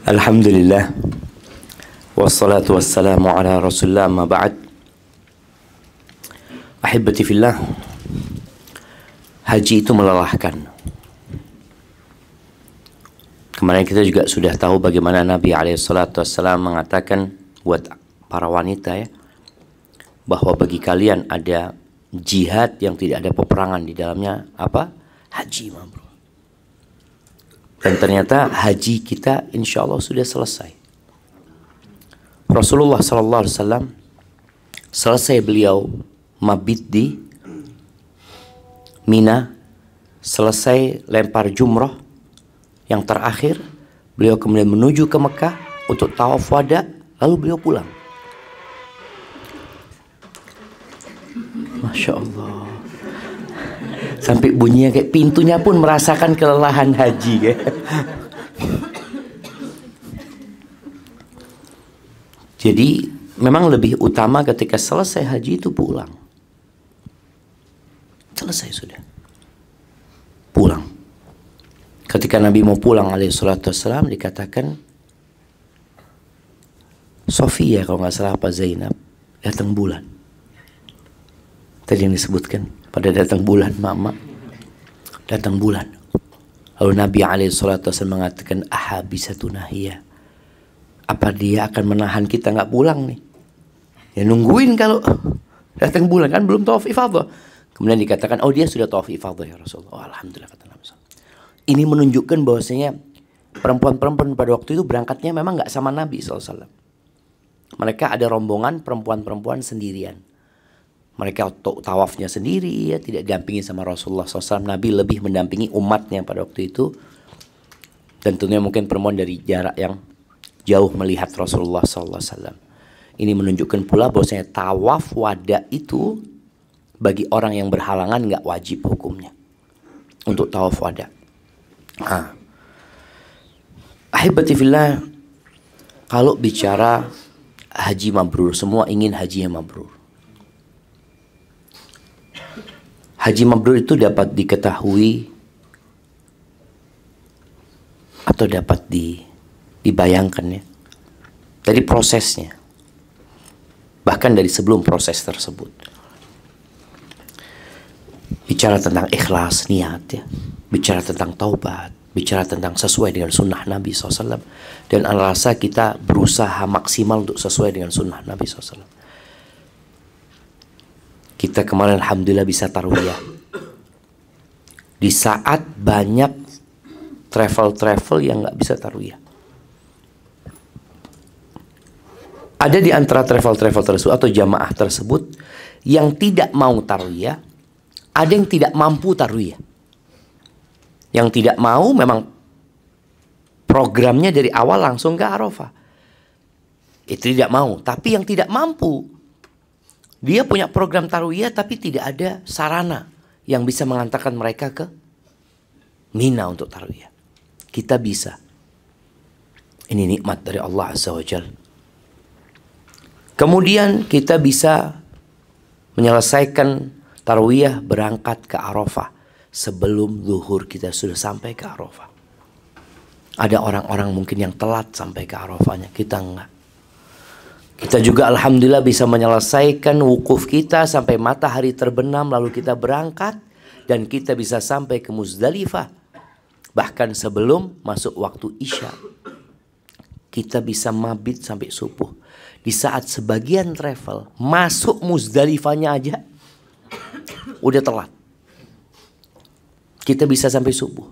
Alhamdulillah, wassalatu wassalamu ala rasulillah, amma ba'd. Ahibati fillah, haji itu melelahkan. Kemarin kita juga sudah tahu bagaimana Nabi SAW mengatakan buat para wanita ya, bahwa bagi kalian ada jihad yang tidak ada peperangan di dalamnya, apa? Haji, bro. Dan ternyata haji kita insya Allah sudah selesai. Rasulullah SAW selesai beliau mabit di Mina, selesai lempar jumrah yang terakhir, beliau kemudian menuju ke Mekah untuk tawaf wada, lalu beliau pulang. Masya Allah. Sampai bunyinya kayak pintunya pun merasakan kelelahan haji kayak. Jadi memang lebih utama ketika selesai haji itu pulang. Selesai sudah. Pulang. Ketika Nabi mau pulang alaihissalam dikatakan Sofia kalau nggak salah apa Zainab datang bulan. Tadi yang disebutkan pada datang bulan, mama datang bulan. Lalu Nabi alaihissalam mengatakan ahabisatuna hiya, apa dia akan menahan kita nggak pulang nih? Ya nungguin kalau datang bulan, kan belum tawaf ifadah. Kemudian dikatakan oh dia sudah tawaf ifadah ya Rasulullah. Oh, alhamdulillah kata Nabi. Ini menunjukkan bahwasanya perempuan-perempuan pada waktu itu berangkatnya memang nggak sama Nabi SAW. Mereka ada rombongan perempuan-perempuan sendirian. Mereka tawafnya sendiri, ya, tidak didampingi sama Rasulullah SAW. Nabi lebih mendampingi umatnya pada waktu itu. Dan tentunya mungkin perempuan dari jarak yang jauh melihat Rasulullah SAW. Ini menunjukkan pula bahwasanya tawaf wada itu bagi orang yang berhalangan nggak wajib hukumnya untuk tawaf wada. Ahibati fillah, kalau bicara haji mabrur, semua ingin haji yang mabrur. Haji mabrur itu dapat diketahui atau dapat dibayangkan ya, dari prosesnya, bahkan dari sebelum proses tersebut. Bicara tentang ikhlas niat ya, bicara tentang taubat, bicara tentang sesuai dengan sunnah Nabi SAW. Dan ana rasa kita berusaha maksimal untuk sesuai dengan sunnah Nabi SAW. Kita kemarin alhamdulillah bisa tarwiyah. Di saat banyak travel yang nggak bisa tarwiyah. Ada di antara travel tersebut atau jamaah tersebut yang tidak mau tarwiyah, ada yang tidak mampu tarwiyah. Yang tidak mau memang programnya dari awal langsung ke Arafah. Itu tidak mau, tapi yang tidak mampu, dia punya program tarwiyah tapi tidak ada sarana yang bisa mengantarkan mereka ke Mina untuk tarwiyah. Kita bisa. Ini nikmat dari Allah Azza wa Jalla. Kemudian kita bisa menyelesaikan tarwiyah berangkat ke Arafah sebelum zuhur kita sudah sampai ke Arafah. Ada orang-orang mungkin yang telat sampai ke Arafahnya, kita enggak. Kita juga alhamdulillah bisa menyelesaikan wukuf kita sampai matahari terbenam, lalu kita berangkat dan kita bisa sampai ke Muzdalifah bahkan sebelum masuk waktu Isya. Kita bisa mabit sampai subuh. Di saat sebagian travel masuk Muzdalifahnya aja udah telat. Kita bisa sampai subuh.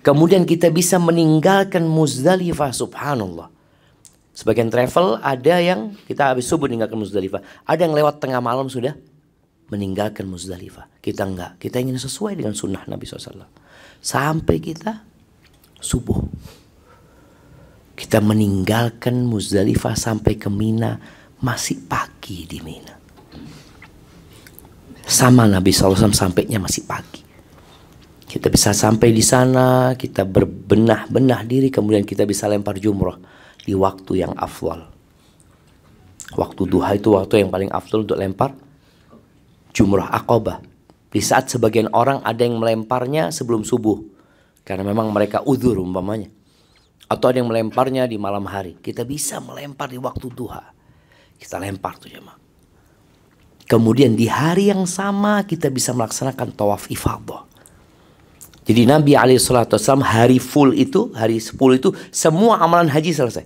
Kemudian kita bisa meninggalkan Muzdalifah, subhanallah. Sebagian travel ada yang kita habis subuh meninggalkan Muzdalifah. Ada yang lewat tengah malam sudah meninggalkan Muzdalifah. Kita enggak. Kita ingin sesuai dengan sunnah Nabi SAW. Sampai kita subuh. Kita meninggalkan Muzdalifah sampai ke Mina. Masih pagi di Mina. Sama Nabi SAW sampainya masih pagi. Kita bisa sampai di sana. Kita berbenah-benah diri. Kemudian kita bisa lempar jumrah di waktu yang afdal. Waktu duha itu waktu yang paling afdal untuk lempar jumrah Aqabah. Di saat sebagian orang ada yang melemparnya sebelum subuh, karena memang mereka uzur umpamanya. Atau ada yang melemparnya di malam hari. Kita bisa melempar di waktu duha. Kita lempar tuh jemaah. Kemudian di hari yang sama kita bisa melaksanakan tawaf ifadah. Jadi Nabi SAW hari full itu, hari 10 itu semua amalan haji selesai.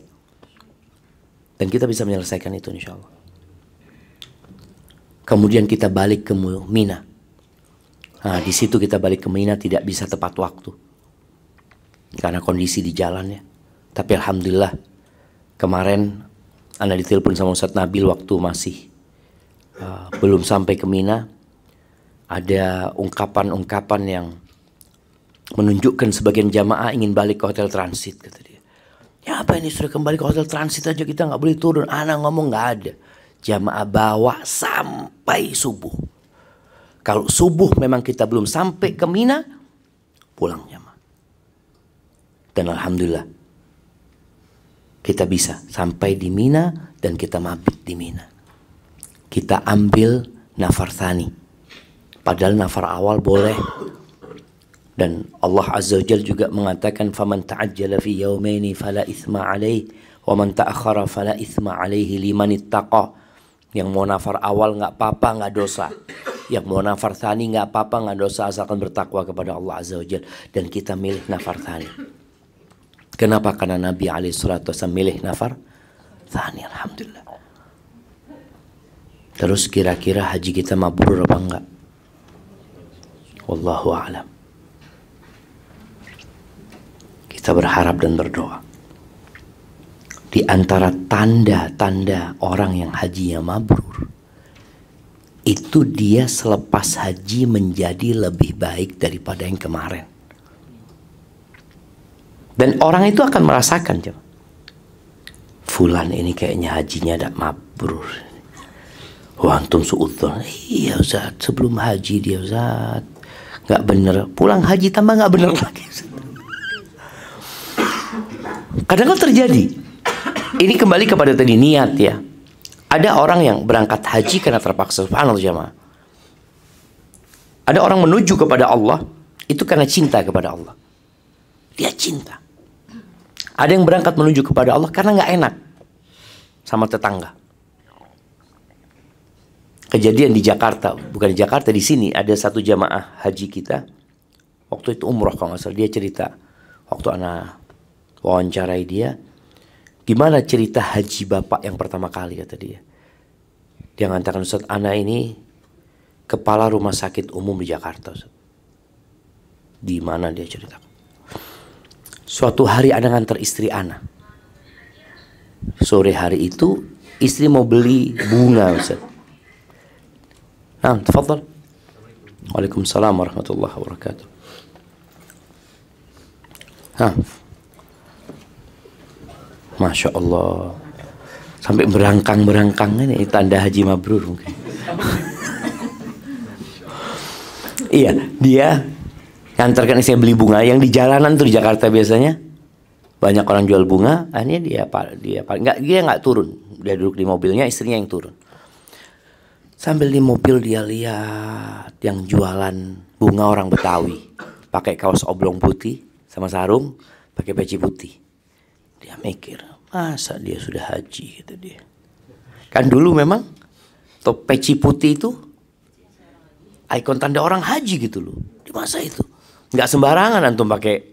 Dan kita bisa menyelesaikan itu insya Allah. Kemudian kita balik ke Mina. Nah, di situ kita balik ke Mina tidak bisa tepat waktu. Karena kondisi di jalannya. Tapi alhamdulillah kemarin Anda ditelepon sama Ustadz Nabil waktu masih belum sampai ke Mina. Ada ungkapan-ungkapan yang menunjukkan sebagian jamaah ingin balik ke hotel transit, kata dia. Ya apa ini, sudah kembali ke hotel transit aja kita nggak boleh turun. Anak ngomong nggak ada. Jamaah bawa sampai subuh. Kalau subuh memang kita belum sampai ke Mina, pulang jamaah. Dan alhamdulillah kita bisa sampai di Mina dan kita mabit di Mina. Kita ambil nafar tsani. Padahal nafar awal boleh. Dan Allah Azza wa Jalla juga mengatakan faman ta'ajjala fi yawmaini fala itsma alaihi wa man ta'akhkhara fala itsma alaihi liman ittaqa. Yang mau nafar awal enggak apa-apa, enggak dosa. Yang mau nafar tsani enggak apa-apa, enggak dosa asalkan bertakwa kepada Allah Azza wa Jalla. Dan kita milih nafar tsani. Kenapa? Karena Nabi SAW milih nafar tsani, alhamdulillah. Terus kira-kira haji kita mabrur apa enggak? Wallahu a'lam. Kita berharap dan berdoa. Di antara tanda-tanda orang yang hajinya mabrur, itu dia selepas haji menjadi lebih baik daripada yang kemarin. Dan orang itu akan merasakan, fulan ini kayaknya hajinya tidak mabrur. Wah, antum suudzon. Iya Ustaz, sebelum haji dia Ustaz nggak bener, pulang haji tambah nggak bener lagi. Kadang kan terjadi. Ini kembali kepada tadi niat ya. Ada orang yang berangkat haji karena terpaksa, subhanallah jemaah. Ada orang menuju kepada Allah itu karena cinta kepada Allah. Dia cinta. Ada yang berangkat menuju kepada Allah karena nggak enak sama tetangga. Kejadian di Jakarta, bukan di Jakarta, di sini ada satu jamaah haji kita. Waktu itu umroh kalau nggak salah, dia cerita waktu anak wawancarai dia, gimana cerita haji bapak yang pertama kali, kata dia. Dia mengatakan, Ustaz, anak ini kepala rumah sakit umum di Jakarta, Ustaz. Di mana dia ceritakan. Suatu hari anak ngantar istri anak. Sore hari itu istri mau beli bunga, Ustaz. Nah, tafadhal. Waalaikumsalam warahmatullahi wabarakatuh. Hah. Masya Allah. Sampai berangkang-berangkang ini tanda haji mabrur mungkin. Iya, dia ngantarkan istri beli bunga yang di jalanan tuh di Jakarta biasanya banyak orang jual bunga. Akhirnya dia nggak turun, dia duduk di mobilnya, istrinya yang turun. Sambil di mobil dia lihat yang jualan bunga orang Betawi, pakai kaos oblong putih sama sarung, pakai peci putih. Dia mikir, masa dia sudah haji, gitu dia. Kan dulu memang top peci putih itu ikon tanda orang haji gitu loh. Di masa itu nggak sembarangan antum pakai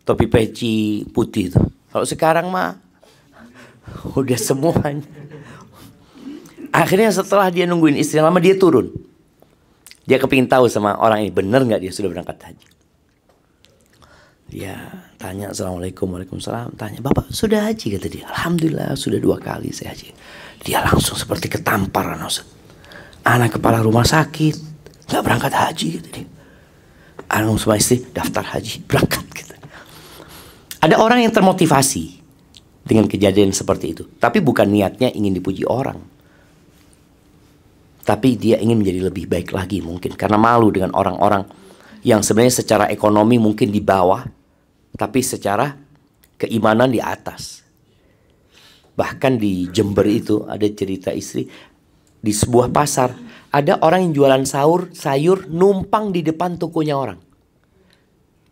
topi peci putih itu. Kalau sekarang mah udah semuanya. Akhirnya setelah dia nungguin istri lama, dia turun. Dia kepingin tahu sama orang ini, bener nggak dia sudah berangkat haji. Dia tanya, Assalamualaikum, Waalaikumsalam. Tanya, Bapak sudah haji? Kata dia, Alhamdulillah sudah 2 kali saya haji. Dia langsung seperti ketamparan, Ustaz. Anak kepala rumah sakit, nggak berangkat haji, kata dia. Anak sama istri daftar haji, berangkat, gitu. Ada orang yang termotivasi dengan kejadian seperti itu, tapi bukan niatnya ingin dipuji orang, tapi dia ingin menjadi lebih baik lagi mungkin karena malu dengan orang-orang yang sebenarnya secara ekonomi mungkin di bawah, tapi secara keimanan di atas. Bahkan di Jember itu ada cerita istri, di sebuah pasar ada orang yang jualan sayur numpang di depan tokonya orang.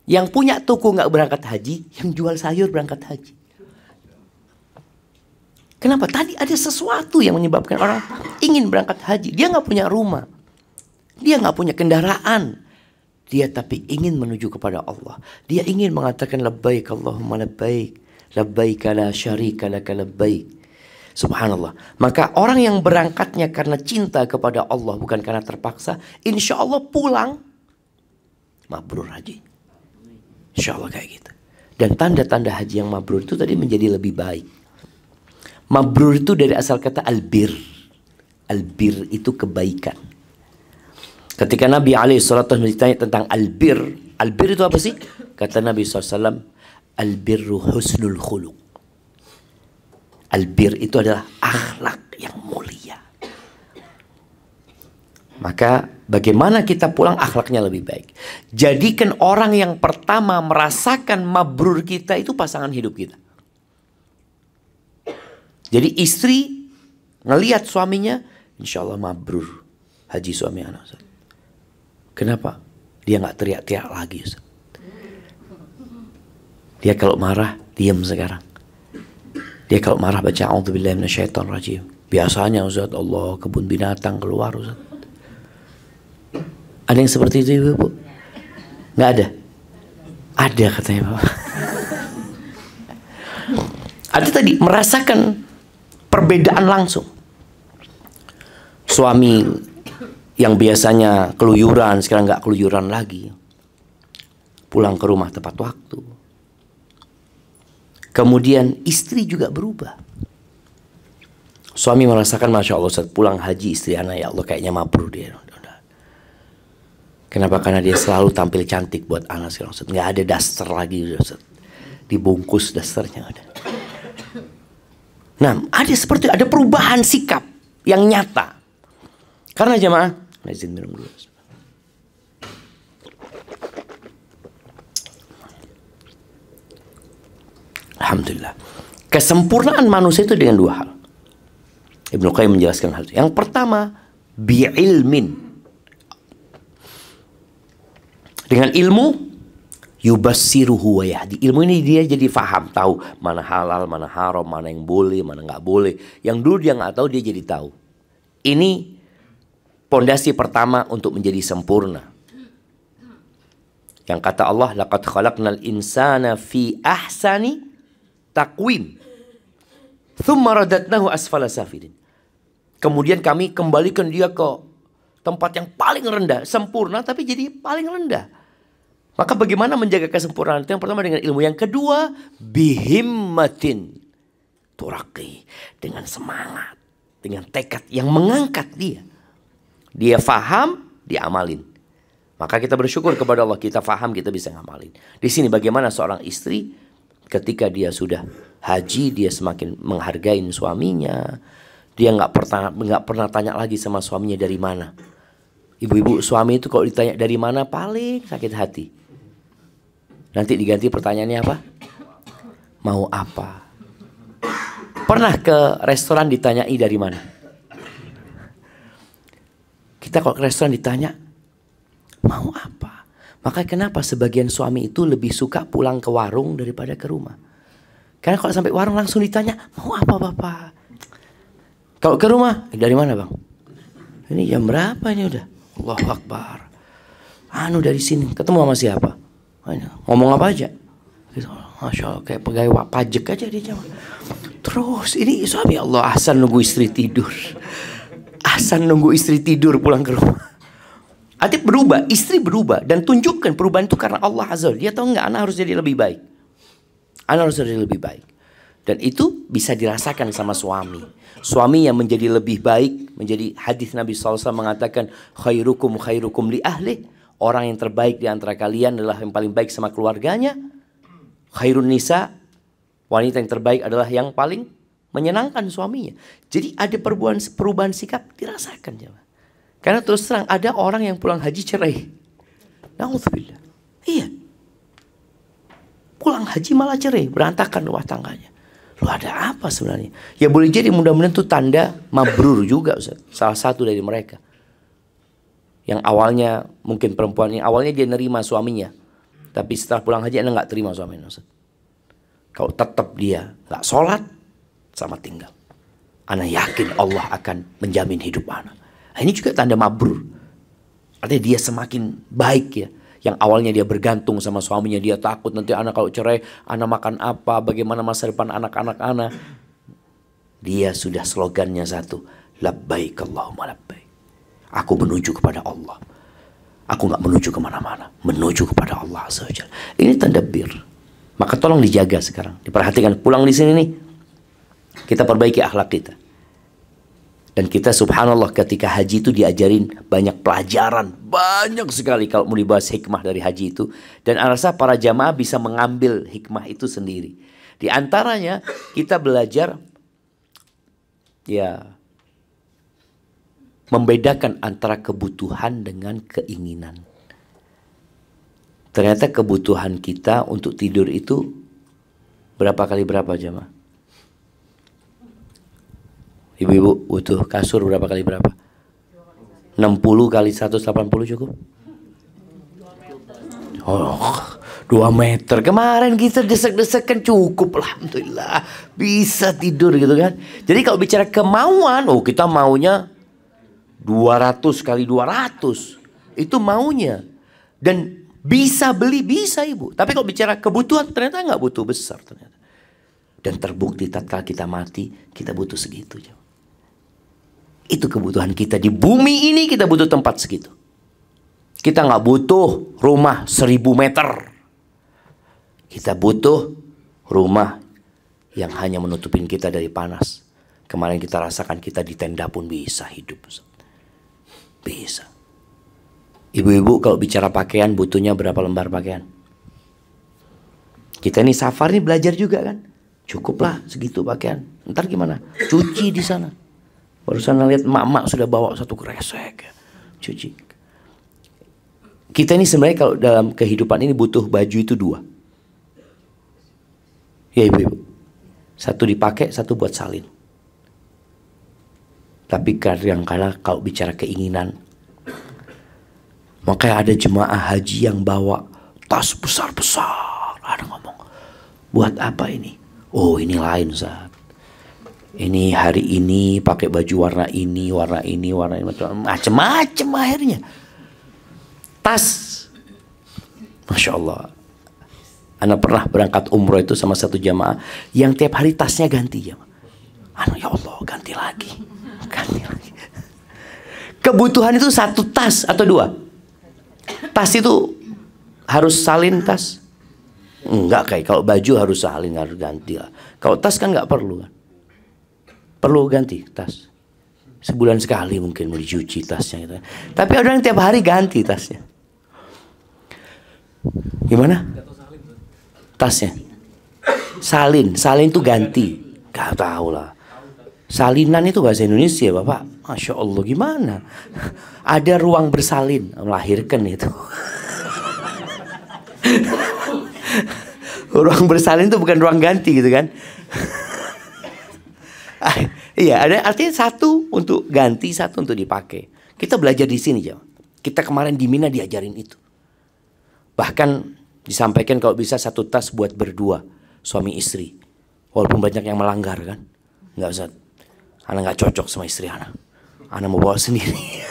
Yang punya toko nggak berangkat haji, yang jual sayur berangkat haji. Kenapa? Tadi ada sesuatu yang menyebabkan orang ingin berangkat haji. Dia nggak punya rumah, dia nggak punya kendaraan, dia tapi ingin menuju kepada Allah. Dia ingin mengatakan labbaik Allahumma labbaik, labbaik la syarika laka labbaik. Subhanallah. Maka orang yang berangkatnya karena cinta kepada Allah, bukan karena terpaksa, insya Allah pulang mabrur haji. Insya Allah kayak gitu. Dan tanda-tanda haji yang mabrur itu tadi menjadi lebih baik. Mabrur itu dari asal kata albir. Albir itu kebaikan. Ketika Nabi SAW ditanya tentang albir. Albir itu apa sih? Kata Nabi SAW, albirru husnul khuluq. Albir itu adalah akhlak yang mulia. Maka bagaimana kita pulang akhlaknya lebih baik. Jadikan orang yang pertama merasakan mabrur kita itu pasangan hidup kita. Jadi istri ngelihat suaminya, insya Allah mabrur haji suami anak. Kenapa? Dia nggak teriak-teriak lagi. Ustaz. Dia kalau marah diam sekarang. Dia kalau marah baca a'udzubillahi minasyaitonirrajim. Biasanya Ustaz, Allah kebun binatang keluar Ustaz. Ada yang seperti itu Ibu? Nggak ada? Ada katanya Bapak. Ada tadi merasakan perbedaan langsung. Suami yang biasanya keluyuran sekarang nggak keluyuran lagi. Pulang ke rumah tepat waktu. Kemudian istri juga berubah. Suami merasakan Masya Allah Ustaz, pulang haji istri anak, ya Allah kayaknya mabrur dia. Kenapa? Karena dia selalu tampil cantik buat anak sekarang Ustaz. Nggak ada daster lagi Ustaz. Dibungkus dasternya ada. Nah, ada perubahan sikap yang nyata. Karena jemaah, izin minum dulu. Alhamdulillah. Kesempurnaan manusia itu dengan dua hal. Ibnu Qayyim menjelaskan hal itu. Yang pertama, bi'ilmin. Dengan ilmu, yubassiruhu wa yahdi. Ilmu ini dia jadi faham, tahu mana halal, mana haram, mana yang boleh, mana nggak boleh. Yang dulu dia nggak tahu, dia jadi tahu. Ini pondasi pertama untuk menjadi sempurna. Yang kata Allah, laqad khalaqnal insana fi ahsani taqwim. Tsumma radatnahu asfala safilin. Kemudian kami kembalikan dia ke tempat yang paling rendah, sempurna tapi jadi paling rendah. Maka bagaimana menjaga kesempurnaan itu? Yang pertama dengan ilmu, yang kedua bihimmatin turaqi, dengan semangat, dengan tekad yang mengangkat dia. Dia faham, dia amalin. Maka kita bersyukur kepada Allah, kita faham, kita bisa ngamalin. Di sini bagaimana seorang istri ketika dia sudah haji, dia semakin menghargai suaminya. Dia nggak pernah tanya lagi sama suaminya dari mana. Ibu-ibu suami itu kalau ditanya dari mana paling sakit hati. Nanti diganti pertanyaannya apa? Mau apa? Pernah ke restoran ditanyai dari mana? Kita kalau ke restoran ditanya mau apa? Maka kenapa sebagian suami itu lebih suka pulang ke warung daripada ke rumah? Karena kalau sampai warung langsung ditanya mau apa Bapak? Kalau ke rumah dari mana Bang? Ini jam berapa ini udah? Allahu Akbar. Dari sini ketemu sama siapa? Ngomong apa aja? Masya Allah, kayak pegawai pajak aja dia jawab. Terus ini suami Allah Ahsan nunggu istri tidur. Ahsan nunggu istri tidur pulang ke rumah. Artinya berubah, istri berubah. Dan tunjukkan perubahan itu karena Allah Azza. Dia tahu nggak anak harus jadi lebih baik. Anak harus jadi lebih baik. Dan itu bisa dirasakan sama suami. Suami yang menjadi lebih baik. Menjadi hadis Nabi SAW mengatakan khairukum khairukum li ahli. Orang yang terbaik di antara kalian adalah yang paling baik sama keluarganya. Khairun nisa, wanita yang terbaik adalah yang paling menyenangkan suaminya. Jadi ada perubahan sikap dirasakan. Karena terus terang ada orang yang pulang haji cerai. Na'udzubillah. Iya. Pulang haji malah cerai, berantakan rumah tangganya. Loh ada apa sebenarnya? Ya boleh jadi mudah-mudahan itu tanda mabrur juga Ustaz. Salah satu dari mereka. Yang awalnya mungkin perempuan ini awalnya dia nerima suaminya. Tapi setelah pulang haji Anda nggak terima suami Anda, Ustaz. Kalau tetap dia nggak sholat, selamat tinggal. Anda yakin Allah akan menjamin hidup Anda. Nah, ini juga tanda mabrur. Artinya dia semakin baik ya. Yang awalnya dia bergantung sama suaminya, dia takut nanti anak kalau cerai, anak makan apa, bagaimana masa depan anak-anak anak. Dia sudah slogannya satu, labbaik Allahumma labbaik. Aku menuju kepada Allah. Aku nggak menuju kemana-mana, menuju kepada Allah Azza wa Jalla. Ini tanda bir. Maka tolong dijaga sekarang, diperhatikan. Pulang di sini nih, kita perbaiki akhlak kita. Dan kita subhanallah ketika haji itu diajarin banyak pelajaran. Banyak sekali kalau mau dibahas hikmah dari haji itu. Dan saya rasa para jamaah bisa mengambil hikmah itu sendiri. Di antaranya kita belajar ya membedakan antara kebutuhan dengan keinginan. Ternyata kebutuhan kita untuk tidur itu berapa kali berapa jamaah? Ibu-ibu butuh kasur berapa kali berapa? 60 kali 180 cukup? Oh, 2 meter. Kemarin kita desek-desekan cukup. Alhamdulillah. Bisa tidur gitu kan. Jadi kalau bicara kemauan, oh kita maunya 200 kali 200. Itu maunya. Dan bisa beli, bisa ibu. Tapi kalau bicara kebutuhan ternyata nggak butuh besar ternyata. Dan terbukti tatkala kita mati, kita butuh segitu. Itu kebutuhan kita di bumi ini, kita butuh tempat segitu. Kita nggak butuh rumah 1000 meter. Kita butuh rumah yang hanya menutupin kita dari panas. Kemarin kita rasakan kita di tenda pun bisa hidup. Bisa. Ibu-ibu kalau bicara pakaian butuhnya berapa lembar pakaian? Kita nih safar nih belajar juga kan. Cukuplah segitu pakaian. Ntar gimana? Cuci di sana. Barusan lihat emak-emak sudah bawa satu kresek. Cuci. Kita ini sebenarnya kalau dalam kehidupan ini butuh baju itu 2. Ya ibu-ibu. Satu dipakai, satu buat salin. Tapi kadang-kadang kalau bicara keinginan, makanya ada jemaah haji yang bawa tas besar-besar. Ada ngomong, buat apa ini? Oh ini lain Ustaz. Ini hari ini pakai baju warna ini, warna ini, warna ini, macam-macam akhirnya. Tas, Masya Allah. Anak pernah berangkat umroh itu sama satu jamaah yang tiap hari tasnya ganti ya. Ya Allah ganti lagi, ganti lagi. Kebutuhan itu 1 tas atau 2? Tas itu harus salin tas? Enggak kayak kalau baju harus salin, harus ganti lah. Kalau tas kan nggak perlu kan? Perlu ganti tas. Sebulan sekali mungkin mau dicuci tasnya gitu. Tapi ada yang tiap hari ganti tasnya. Gimana? Tasnya. Salin itu ganti. Gak tahu lah. Salinan itu bahasa Indonesia Bapak. Masya Allah gimana? Ada ruang bersalin. Melahirkan itu. Ruang bersalin itu bukan ruang ganti gitu kan. Iya, ada artinya 1 untuk ganti, 1 untuk dipakai. Kita belajar di sini, Jam. Kita kemarin di Mina diajarin itu. Bahkan disampaikan kalau bisa 1 tas buat berdua, suami istri. Walaupun banyak yang melanggar kan. Nggak usah. Anak nggak cocok sama istri anak. Anak mau bawa sendiri.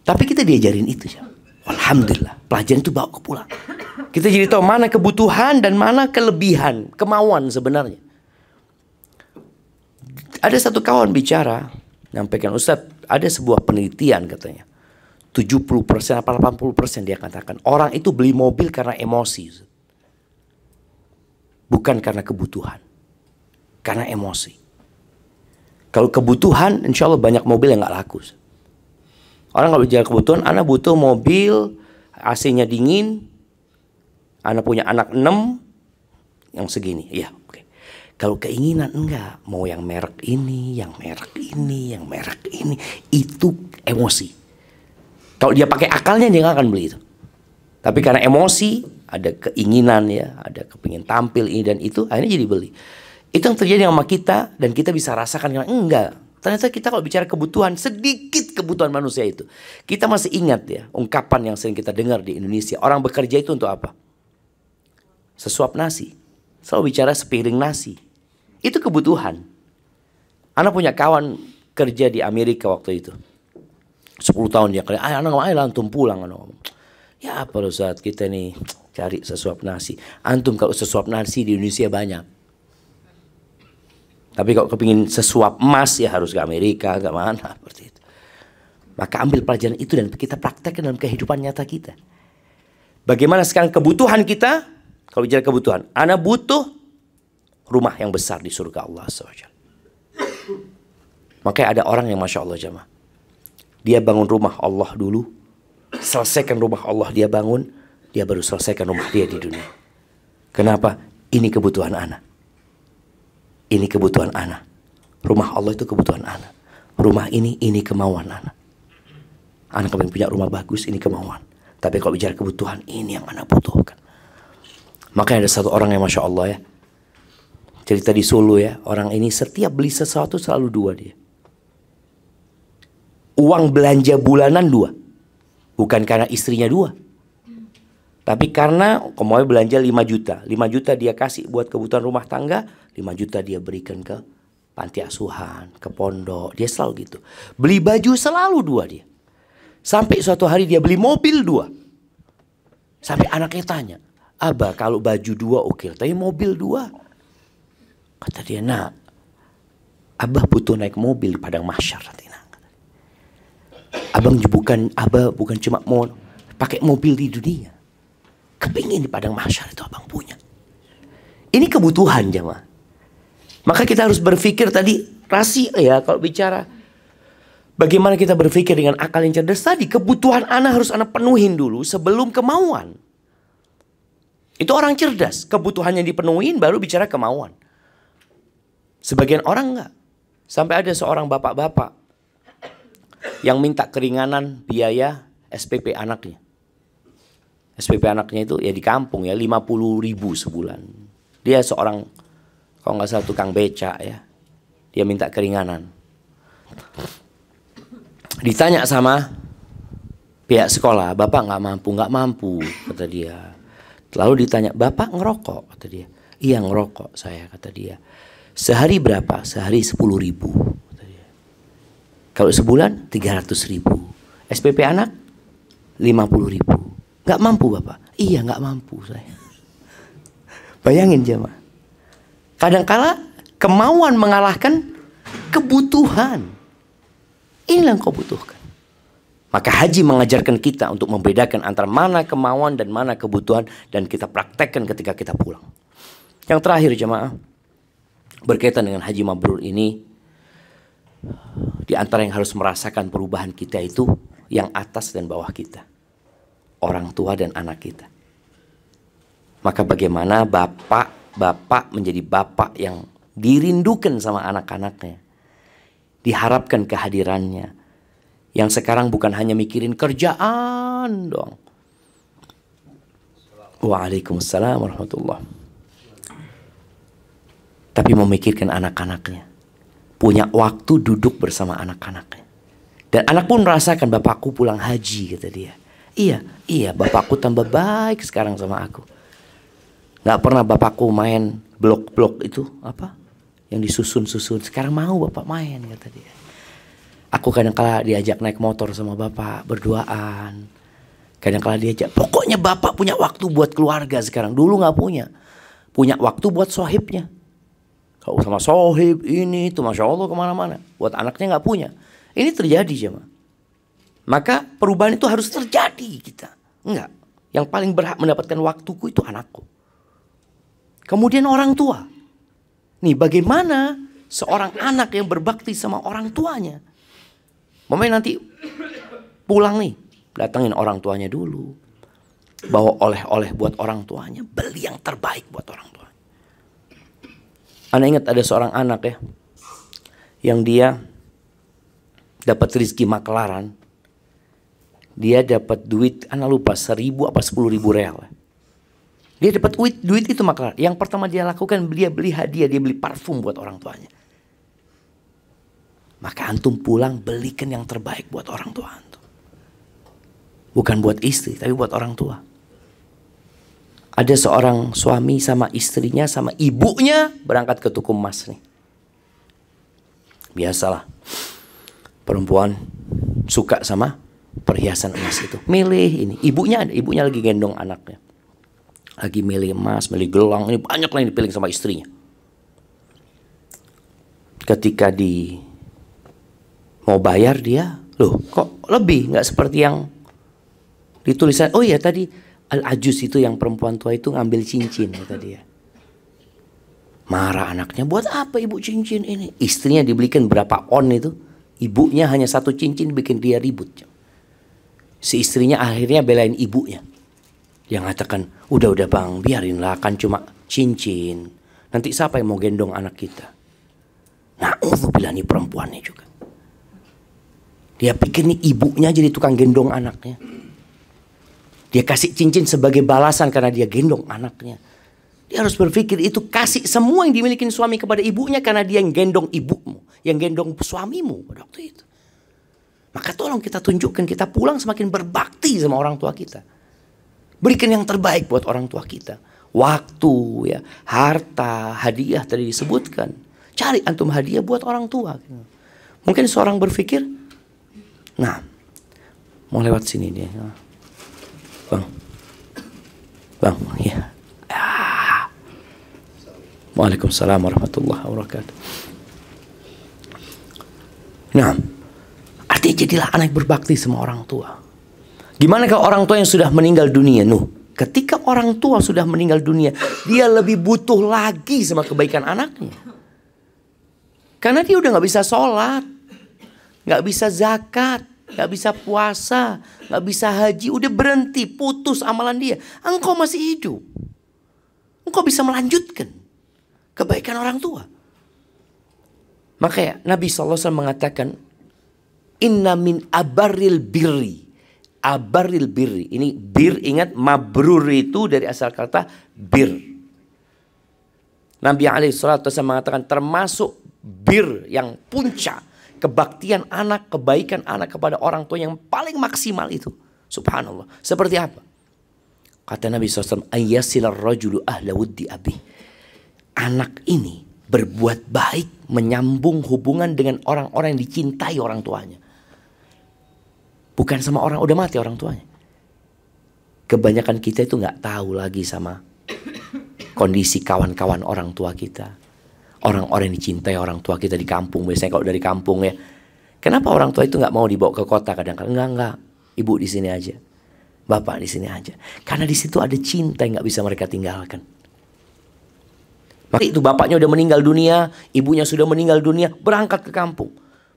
Tapi kita diajarin itu, Jam. Alhamdulillah, pelajaran itu bawa ke pulang. Kita jadi tahu mana kebutuhan dan mana kelebihan, kemauan sebenarnya. Ada satu kawan bicara, nyampaikan, Ustadz, ada sebuah penelitian katanya. 70% apa 80% dia katakan, orang itu beli mobil karena emosi. Bukan karena kebutuhan. Karena emosi. Kalau kebutuhan, insya Allah banyak mobil yang gak laku. Orang kalau bicara kebutuhan, anak butuh mobil, AC-nya dingin, anak punya anak 6, yang segini, iya. Kalau keinginan enggak, mau yang merek ini, yang merek ini, yang merek ini, itu emosi. Kalau dia pakai akalnya dia nggak akan beli itu. Tapi karena emosi, ada keinginan ya, ada kepingin tampil ini dan itu, akhirnya jadi beli. Itu yang terjadi sama kita dan kita bisa rasakan enggak, Ternyata kita kalau bicara kebutuhan, sedikit kebutuhan manusia itu. Kita masih ingat ya, ungkapan yang sering kita dengar di Indonesia. Orang bekerja itu untuk apa? Sesuap nasi. Selalu bicara sepiring nasi. Itu kebutuhan. Anak punya kawan kerja di Amerika waktu itu. 10 tahun dia kerja. Anak antum pulang. Ya apa loh saat kita nih cari sesuap nasi. Antum kalau sesuap nasi di Indonesia banyak. Tapi kalau kepingin sesuap emas ya harus ke Amerika, ke mana seperti itu. Maka ambil pelajaran itu dan kita praktekkan dalam kehidupan nyata kita. Bagaimana sekarang kebutuhan kita? Kalau bicara kebutuhan, anak butuh rumah yang besar di surga Allah SWT. Makanya ada orang yang Masya Allah jamaah. Dia bangun rumah Allah dulu, selesaikan rumah Allah dia bangun, dia baru selesaikan rumah dia di dunia. Kenapa? Ini kebutuhan anak. Ini kebutuhan anak. Rumah Allah itu kebutuhan anak. Rumah ini kemauan anak. Anak kami punya rumah bagus, ini kemauan. Tapi kalau bicara kebutuhan, ini yang anak butuhkan. Makanya ada satu orang yang Masya Allah ya. Cerita di Solo ya. Orang ini setiap beli sesuatu selalu 2 dia. Uang belanja bulanan 2. Bukan karena istrinya 2. Tapi karena mau belanja 5 juta. 5 juta dia kasih buat kebutuhan rumah tangga. 5 juta dia berikan ke panti asuhan, ke pondok. Dia selalu gitu. Beli baju selalu 2 dia. Sampai suatu hari dia beli mobil 2. Sampai anaknya tanya, Abah kalau baju 2 oke, tapi mobil 2. Kata dia, nak, Abah butuh naik mobil di padang mahsyar. Abah bukan cuma mau pakai mobil di dunia. Kepingin di padang mahsyar itu abang punya. Ini kebutuhan jemaah. Maka kita harus berpikir tadi ya kalau bicara bagaimana kita berpikir dengan akal yang cerdas tadi. Kebutuhan anak harus anak penuhin dulu sebelum kemauan. Itu orang cerdas. Kebutuhannya dipenuhin baru bicara kemauan. Sebagian orang enggak. Sampai ada seorang bapak-bapak yang minta keringanan biaya SPP anaknya. SPP anaknya itu ya di kampung ya 50.000 sebulan. Dia seorang kalau nggak salah tukang beca ya. Dia minta keringanan. Ditanya sama pihak sekolah, bapak nggak mampu kata dia. Lalu ditanya, bapak ngerokok kata dia. Iya ngerokok saya kata dia. Sehari berapa? Sehari 10.000 kata dia. Kalau sebulan 300.000. SPP anak 50.000. Gak mampu bapak? Iya gak mampu saya. Bayangin jemaah. Kadangkala kemauan mengalahkan kebutuhan. Inilah yang kau butuhkan. Maka haji mengajarkan kita untuk membedakan antara mana kemauan dan mana kebutuhan. Dan kita praktekkan ketika kita pulang. Yang terakhir jemaah. Berkaitan dengan haji mabrur ini. Di antara yang harus merasakan perubahan kita itu. Yang atas dan bawah kita. Orang tua dan anak kita. Maka bagaimana bapak menjadi bapak yang dirindukan sama anak-anaknya. Diharapkan kehadirannya. Yang sekarang bukan hanya mikirin kerjaan doang. Waalaikumsalam warahmatullahi. Tapi memikirkan anak-anaknya. Punya waktu duduk bersama anak-anaknya. Dan anak pun merasakan bapakku pulang haji kata dia. Iya, bapakku tambah baik sekarang sama aku. Gak pernah bapakku main blok-blok itu apa? Yang disusun-susun. Sekarang mau bapak main kata dia. Aku kadang-kala diajak naik motor sama bapak berduaan. Kadang-kala diajak. Pokoknya bapak punya waktu buat keluarga sekarang. Dulu gak punya. Punya waktu buat sohibnya. Kalau sama sohib ini itu Masya Allah kemana-mana. Buat anaknya gak punya. Ini terjadi jemaah. Maka perubahan itu harus terjadi kita. Enggak. Yang paling berhak mendapatkan waktuku itu anakku. Kemudian orang tua. Nih bagaimana seorang anak yang berbakti sama orang tuanya. Momennya nanti pulang nih. Datangin orang tuanya dulu. Bawa oleh-oleh buat orang tuanya. Beli yang terbaik buat orang tuanya. Anda ingat ada seorang anak ya. Yang dia dapat rezeki maklaran. Dia dapat duit, anak lupa 1.000 apa 10.000 real. Dia dapat duit itu maklaran. Yang pertama dia lakukan, dia beli hadiah, dia beli parfum buat orang tuanya. Maka antum pulang belikan yang terbaik buat orang tua antum. Bukan buat istri, tapi buat orang tua. Ada seorang suami sama istrinya sama ibunya berangkat ke tuku emas nih. Biasalah, perempuan suka sama perhiasan emas itu. Milih ini, ibunya lagi gendong anaknya. Lagi milih emas, milih gelang, ini banyak lah yang dipilih sama istrinya. Ketika mau bayar dia, loh kok lebih, nggak seperti yang ditulisan. Oh iya tadi Al-Ajuz itu yang perempuan tua itu ngambil cincin kata dia. Marah anaknya, buat apa ibu cincin ini? Istrinya dibelikan berapa on itu, ibunya hanya satu cincin bikin dia ribut. Si istrinya akhirnya belain ibunya. Dia mengatakan, udah bang, biarinlah, kan cuma cincin. Nanti siapa yang mau gendong anak kita? Na'udzubillah, nih perempuannya juga. Dia pikir nih ibunya jadi tukang gendong anaknya. Dia kasih cincin sebagai balasan karena dia gendong anaknya. Dia harus berpikir itu kasih semua yang dimiliki suami kepada ibunya karena dia yang gendong ibumu, yang gendong suamimu pada waktu itu. Maka tolong kita tunjukkan, kita pulang semakin berbakti sama orang tua kita. Berikan yang terbaik buat orang tua kita. Waktu, ya, harta, hadiah tadi disebutkan. Cari antum hadiah buat orang tua. Mungkin seorang berpikir, nah, mau lewat sini dia. Bang, ya. Waalaikumsalam warahmatullahi wabarakatuh. Nah, artinya jadilah anak berbakti sama orang tua. Gimana kalau orang tua yang sudah meninggal dunia? Ketika orang tua sudah meninggal dunia, dia lebih butuh lagi sama kebaikan anaknya. Karena dia udah gak bisa sholat, gak bisa zakat, gak bisa puasa, gak bisa haji, udah berhenti, putus amalan dia. Engkau masih hidup, engkau bisa melanjutkan kebaikan orang tua. Makanya Nabi SAW mengatakan, inna min abarril birri. Abarril birri. Ini bir, ingat, mabrur itu dari asal kata bir. Nabi SAW mengatakan termasuk bir yang puncak, kebaktian anak, kebaikan anak kepada orang tua yang paling maksimal itu. Subhanallah. Seperti apa? Kata Nabi SAW, ayyasilar rajulu ahla wuddi abih. Anak ini berbuat baik, menyambung hubungan dengan orang-orang yang dicintai orang tuanya. Bukan sama orang udah mati orang tuanya. Kebanyakan kita itu nggak tahu lagi sama kondisi kawan-kawan orang tua kita. Orang-orang yang dicintai orang tua kita di kampung. Biasanya kalau dari kampung ya. Kenapa orang tua itu nggak mau dibawa ke kota kadang-kadang? Enggak. Ibu di sini aja. Bapak di sini aja. Karena di situ ada cinta yang nggak bisa mereka tinggalkan. Maka itu bapaknya udah meninggal dunia, ibunya sudah meninggal dunia, berangkat ke kampung.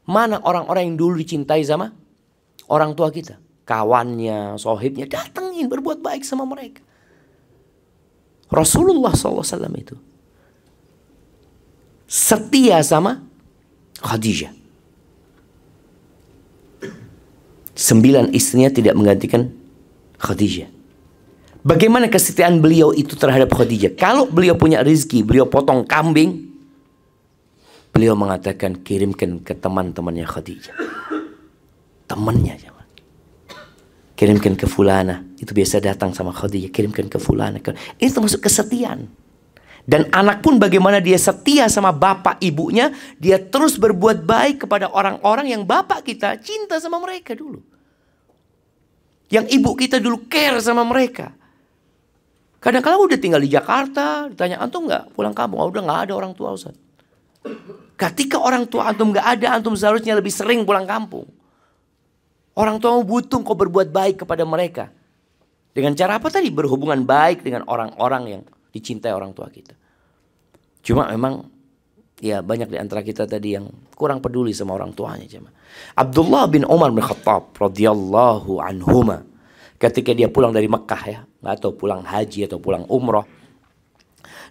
Mana orang-orang yang dulu dicintai sama orang tua kita? Kawannya, sohibnya, datengin, berbuat baik sama mereka. Rasulullah SAW itu setia sama Khadijah. 9 istrinya tidak menggantikan Khadijah. Bagaimana kesetiaan beliau itu terhadap Khadijah? Kalau beliau punya rezeki, beliau potong kambing, beliau mengatakan kirimkan ke teman-temannya Khadijah. Temannya jangan. Kirimkan ke fulana. Itu biasa datang sama Khadijah. Kirimkan ke fulana. Ini termasuk kesetiaan. Dan anak pun bagaimana dia setia sama bapak ibunya, dia terus berbuat baik kepada orang-orang yang bapak kita cinta sama mereka dulu. Yang ibu kita dulu care sama mereka. Kadang-kadang udah tinggal di Jakarta, ditanya antum nggak pulang kampung? Oh, udah nggak ada orang tua Ustaz. Ketika orang tua antum nggak ada, antum seharusnya lebih sering pulang kampung. Orang tua butuh kau berbuat baik kepada mereka. Dengan cara apa tadi? Berhubungan baik dengan orang-orang yang dicintai orang tua kita. Cuma memang ya banyak di antara kita tadi yang kurang peduli sama orang tuanya. Abdullah bin Umar bin Khattab radhiyallahu anhuma, ketika dia pulang dari Mekah ya, atau pulang haji atau pulang umroh,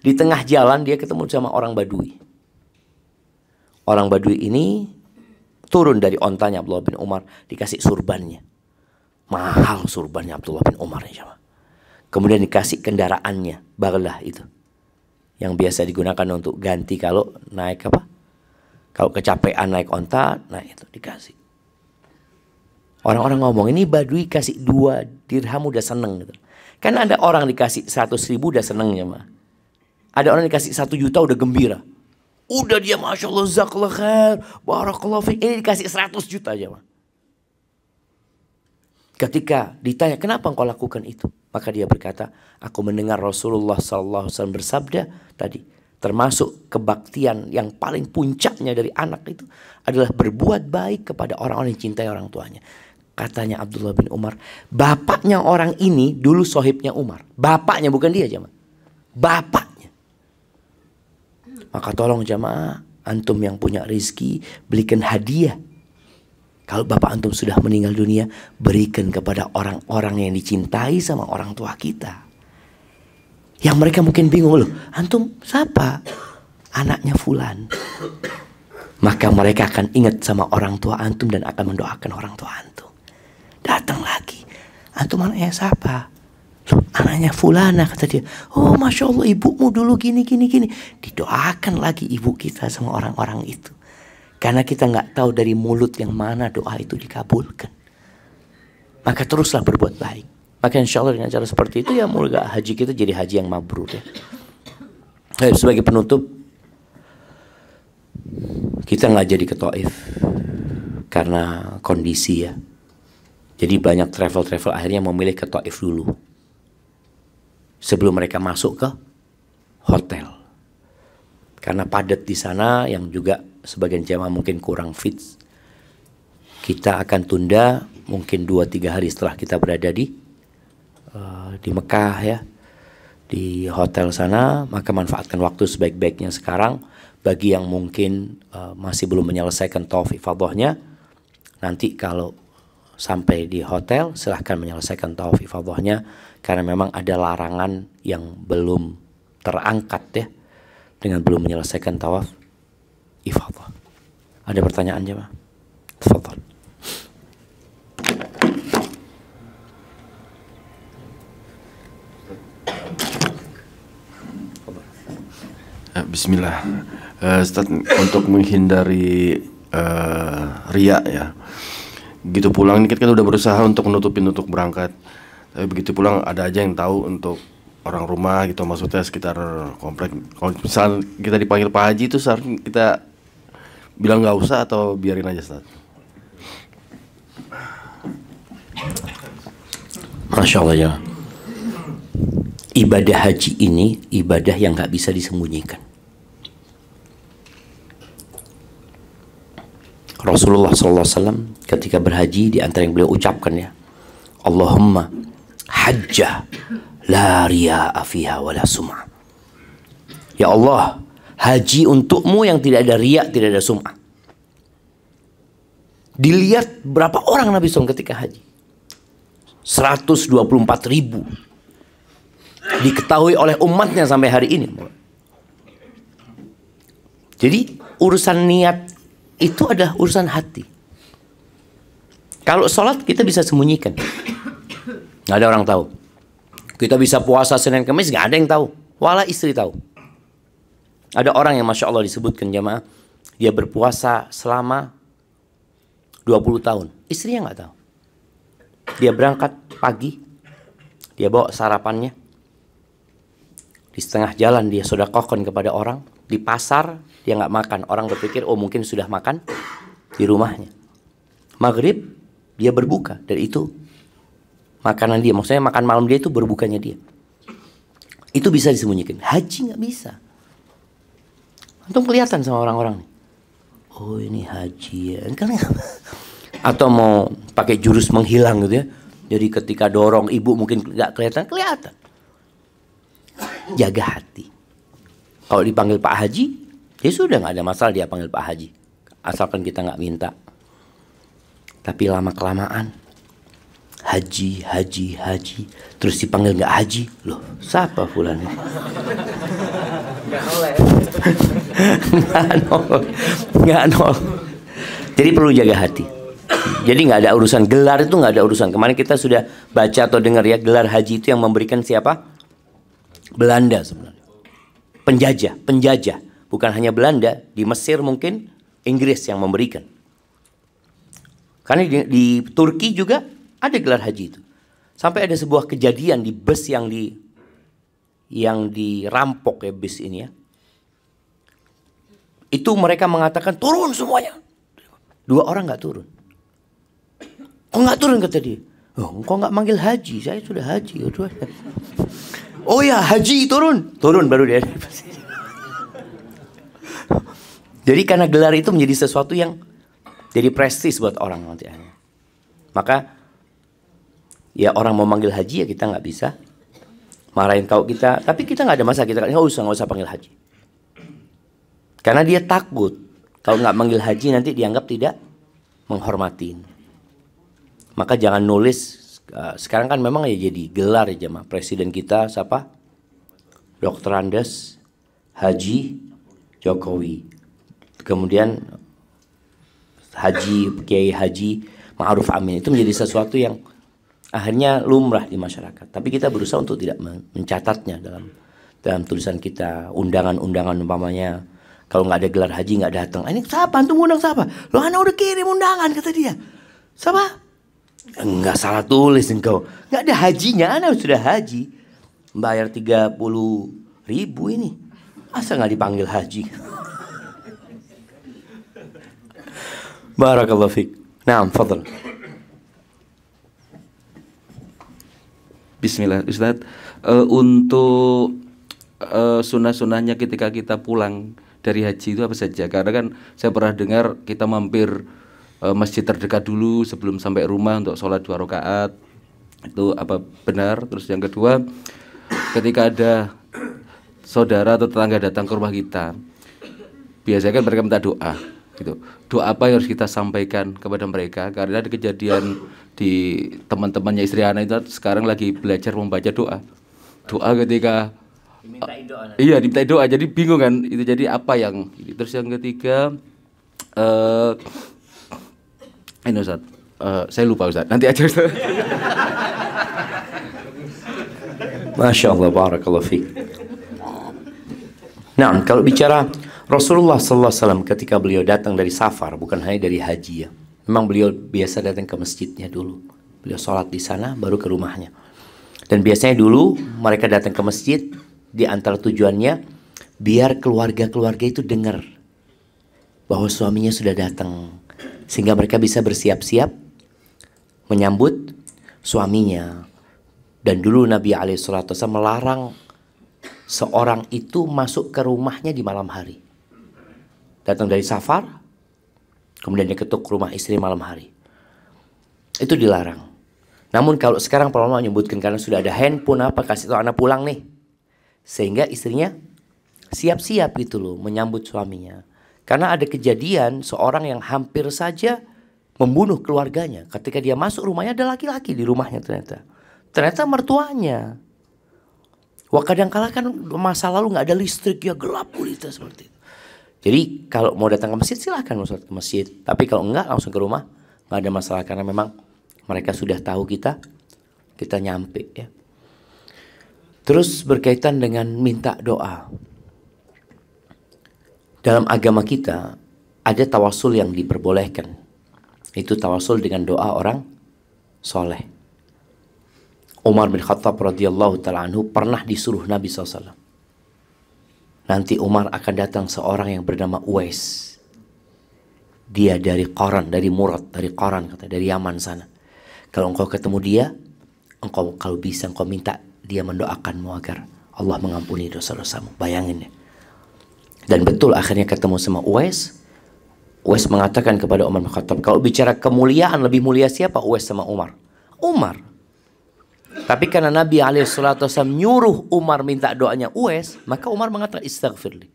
di tengah jalan dia ketemu sama orang Badui. Orang Badui ini turun dari ontanya Abdullah bin Umar, dikasih surbannya. Mahal surbannya Abdullah bin Umar ya. Kemudian dikasih kendaraannya, baglah itu, yang biasa digunakan untuk ganti kalau naik apa? Kalau kecapean naik onta, nah itu dikasih. Orang-orang ngomong, ini Badui kasih 2 dirham udah seneng gitu. Kan ada orang dikasih 100.000 udah seneng ya mah. Ada orang dikasih 1 juta udah gembira. Udah dia Masya Allah, Jazakallah khair, Barakallah fiik. Ini dikasih 100 juta aja mah. Ketika ditanya, kenapa engkau lakukan itu? Maka dia berkata, aku mendengar Rasulullah SAW bersabda tadi, termasuk kebaktian yang paling puncaknya dari anak itu adalah berbuat baik kepada orang-orang yang cintai orang tuanya. Katanya Abdullah bin Umar, bapaknya orang ini dulu sohibnya Umar. Bapaknya, bukan dia jemaah. Bapaknya. Maka tolong jemaah, antum yang punya rezeki, belikan hadiah. Kalau bapak antum sudah meninggal dunia, berikan kepada orang-orang yang dicintai sama orang tua kita. Yang mereka mungkin bingung, loh, antum siapa? Anaknya fulan. Maka mereka akan ingat sama orang tua antum dan akan mendoakan orang tua antum. Datang lagi, antum anaknya siapa? Loh, anaknya fulana, kata dia. Oh Masya Allah, ibumu dulu gini. Didoakan lagi ibu kita sama orang-orang itu. Karena kita nggak tahu dari mulut yang mana doa itu dikabulkan. Maka teruslah berbuat baik. Maka insya Allah dengan cara seperti itu ya, moga haji kita jadi haji yang mabrur ya. Sebagai penutup, kita nggak jadi ke Taif karena kondisi ya. Jadi banyak travel akhirnya memilih ke Taif dulu sebelum mereka masuk ke hotel. Karena padat di sana, yang juga sebagian jamaah mungkin kurang fit. Kita akan tunda mungkin 2-3 hari setelah kita berada di Mekah ya, di hotel sana. Maka manfaatkan waktu sebaik-baiknya sekarang. Bagi yang mungkin masih belum menyelesaikan tawaf ifadahnya, nanti kalau sampai di hotel silahkan menyelesaikan tawaf ifadahnya, karena memang ada larangan yang belum terangkat ya, dengan belum menyelesaikan tawaf ifadah. Ada pertanyaan jemaah? Tafadhal. Bismillah. Ustaz, untuk menghindari riya ya. Begitu pulang ini kita udah berusaha untuk menutupin untuk berangkat. Tapi begitu pulang ada aja yang tahu untuk orang rumah gitu, maksudnya sekitar komplek. Kalau misal kita dipanggil Pak Haji itu seharusnya kita bilang nggak usah atau biarin aja Ustaz? Masya Allah ya. Ibadah haji ini ibadah yang nggak bisa disembunyikan. Rasulullah SAW ketika berhaji, di antara yang beliau ucapkan ya, Allahumma hajjah la riya'a fiha wa la sum'ah. Ya Allah, haji untukmu yang tidak ada riya, tidak ada sum'ah. Dilihat berapa orang Nabi SAW ketika haji? 124.000. Diketahui oleh umatnya sampai hari ini. Jadi urusan niat itu adalah urusan hati. Kalau sholat kita bisa sembunyikan, nggak ada orang tahu. Kita bisa puasa Senin Kamis, nggak ada yang tahu. Wala istri tahu. Ada orang yang Masya Allah disebutkan jamaah, dia berpuasa selama 20 tahun. Istrinya nggak tahu. Dia berangkat pagi, dia bawa sarapannya. Di setengah jalan dia sedekahkan kepada orang. Di pasar dia nggak makan. Orang berpikir oh mungkin sudah makan di rumahnya. Maghrib dia berbuka. Dan itu makanan dia. Maksudnya makan malam dia itu berbukanya dia. Itu bisa disembunyikan. Haji nggak bisa. Antum kelihatan sama orang-orang. Oh ini haji ya. Atau mau pakai jurus menghilang gitu ya. Jadi ketika dorong ibu mungkin nggak kelihatan. Kelihatan. Jaga hati. Kalau dipanggil Pak Haji, ya sudah nggak ada masalah dia panggil Pak Haji, asalkan kita nggak minta. Tapi lama kelamaan, haji, terus dipanggil nggak haji, loh siapa fulan? Nggak nol. Jadi perlu jaga hati. Jadi nggak ada urusan gelar, itu nggak ada urusan. Kemarin kita sudah baca atau dengar ya, gelar haji itu yang memberikan siapa? Belanda sebenarnya. Penjajah. Bukan hanya Belanda, di Mesir mungkin Inggris yang memberikan. Karena di Turki juga ada gelar haji itu. Sampai ada sebuah kejadian di bus yang dirampok ya, bus ini ya. Itu mereka mengatakan turun semuanya. 2 orang nggak turun. Kok nggak turun kata dia? Oh, kok nggak manggil haji? Saya sudah haji. Oh ya haji turun baru dia. Jadi karena gelar itu menjadi sesuatu yang jadi prestis buat orang nanti. Maka ya orang mau manggil haji ya kita nggak bisa marahin kau kita, tapi kita nggak ada masalah, kita nggak usah panggil haji. Karena dia takut kalau nggak manggil haji nanti dianggap tidak menghormatin. Maka jangan nulis. Sekarang kan memang ya jadi gelar ya jemaah. Presiden kita siapa? Dr. Andes Haji Jokowi. Kemudian Kiai Haji Ma'ruf Amin. Itu menjadi sesuatu yang akhirnya lumrah di masyarakat. Tapi kita berusaha untuk tidak mencatatnya dalam tulisan kita. Undangan-undangan umpamanya. Kalau nggak ada gelar haji nggak datang. Ini siapa? Antum undang siapa? Lo anak udah kirim undangan kata dia. Siapa? Enggak, salah tulis engkau. Enggak ada hajinya, anak sudah haji. Bayar 30.000 ini. Asa enggak dipanggil haji? Barakallahu fiik. Naam, fadhal. Bismillah, Ustaz. Untuk sunnah-sunnahnya ketika kita pulang dari haji itu apa saja? Karena kan saya pernah dengar kita mampir masjid terdekat dulu sebelum sampai rumah untuk sholat 2 rakaat. Itu apa benar? Terus yang kedua, ketika ada saudara atau tetangga datang ke rumah kita, biasanya kan mereka minta doa gitu. Doa apa yang harus kita sampaikan kepada mereka? Karena ada kejadian di teman-temannya istri Ana itu sekarang lagi belajar membaca doa. Doa ketika dimintai doa. Iya, dimintai doa. Jadi bingung kan itu, jadi apa yang ini. Terus yang ketiga, ini Ustaz, saya lupa Ustaz, nanti aja Ustaz. Masya Allah, barakallahu fiik. Nah, kalau bicara Rasulullah SAW ketika beliau datang dari safar, bukan hanya dari haji ya. Memang beliau biasa datang ke masjidnya dulu. Beliau sholat di sana, baru ke rumahnya. Dan biasanya dulu mereka datang ke masjid, di antara tujuannya, biar keluarga-keluarga itu dengar bahwa suaminya sudah datang. Sehingga mereka bisa bersiap-siap menyambut suaminya. Dan dulu Nabi SAW melarang seorang itu masuk ke rumahnya di malam hari. Datang dari safar, kemudian dia ketuk rumah istri malam hari. Itu dilarang. Namun kalau sekarang para ulama menyebutkan karena sudah ada handphone apa, kasih tahu anak pulang nih. Sehingga istrinya siap-siap gitu loh menyambut suaminya. Karena ada kejadian seorang yang hampir saja membunuh keluarganya. Ketika dia masuk rumahnya ada laki-laki di rumahnya ternyata. Ternyata mertuanya. Wah kadang-kala kan masa lalu nggak ada listrik ya, gelap gulita seperti itu. Jadi kalau mau datang ke masjid silahkan masuk ke masjid. Tapi kalau enggak langsung ke rumah nggak ada masalah, karena memang mereka sudah tahu kita nyampe ya. Terus berkaitan dengan minta doa. Dalam agama kita ada tawasul yang diperbolehkan. Itu tawasul dengan doa orang soleh. Umar bin Khattab radhiyallahu ta'ala anhu pernah disuruh Nabi SAW. Nanti Umar akan datang seorang yang bernama Uwais. Dia dari Qaran, dari Murad, dari Qaran, dari Yaman sana. Kalau engkau ketemu dia, engkau kalau bisa engkau minta dia mendoakanmu agar Allah mengampuni dosa-dosamu. Bayangin ya. Dan betul akhirnya ketemu sama Uwais. Uwais mengatakan kepada Umar bin Khattab, kalau bicara kemuliaan lebih mulia siapa? Uwais sama Umar. Umar. Tapi karena Nabi SAW nyuruh Umar minta doanya Uwais, maka Umar mengatakan istaghfirli.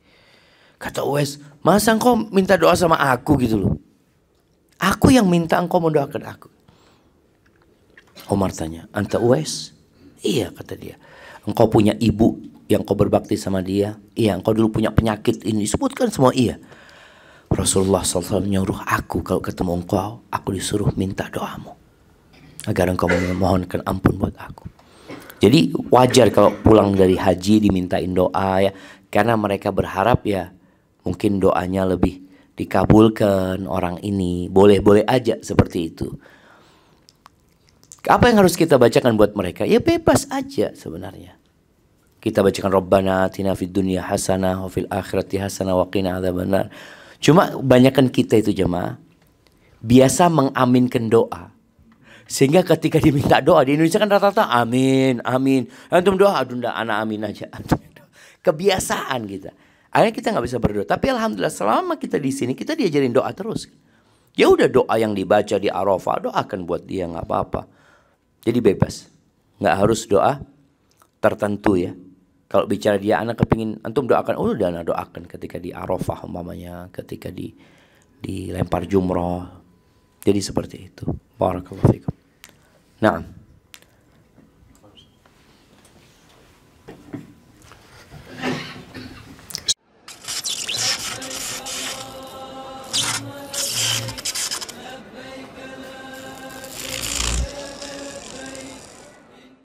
Kata Uwais, masa engkau minta doa sama aku gitu loh? Aku yang minta engkau mendoakan aku. Umar tanya, anta Uwais? Iya kata dia. Engkau punya ibu yang kau berbakti sama dia? Iya. Engkau dulu punya penyakit ini? Disebutkan semua iya. Rasulullah SAW nyuruh aku kalau ketemu engkau, aku disuruh minta doamu agar engkau memohonkan ampun buat aku. Jadi wajar kalau pulang dari haji dimintain doa ya, karena mereka berharap ya mungkin doanya lebih dikabulkan orang ini, boleh-boleh aja seperti itu. Apa yang harus kita bacakan buat mereka? Ya bebas aja sebenarnya. Kita bacakan Rabbana atina fid dunya hasanah wa fil akhirati hasanah wa qina adzabannar. Cuma kebanyakan kita itu jemaah biasa mengaminkan doa. Sehingga ketika diminta doa di Indonesia kan rata-rata amin, amin. Antum doa, aduh enggak, anak amin aja. Kebiasaan kita. Akhirnya kita nggak bisa berdoa. Tapi alhamdulillah selama kita di sini kita diajarin doa terus. Ya udah doa yang dibaca di Arafah, doakan buat dia nggak apa-apa. Jadi bebas, nggak harus doa tertentu ya. Kalau bicara dia anak kepingin antum doakan, oh udah anak doakan ketika di Arafah umpamanya, ketika dilempar jumroh. Jadi seperti itu. Barakallahu fikum. Nah.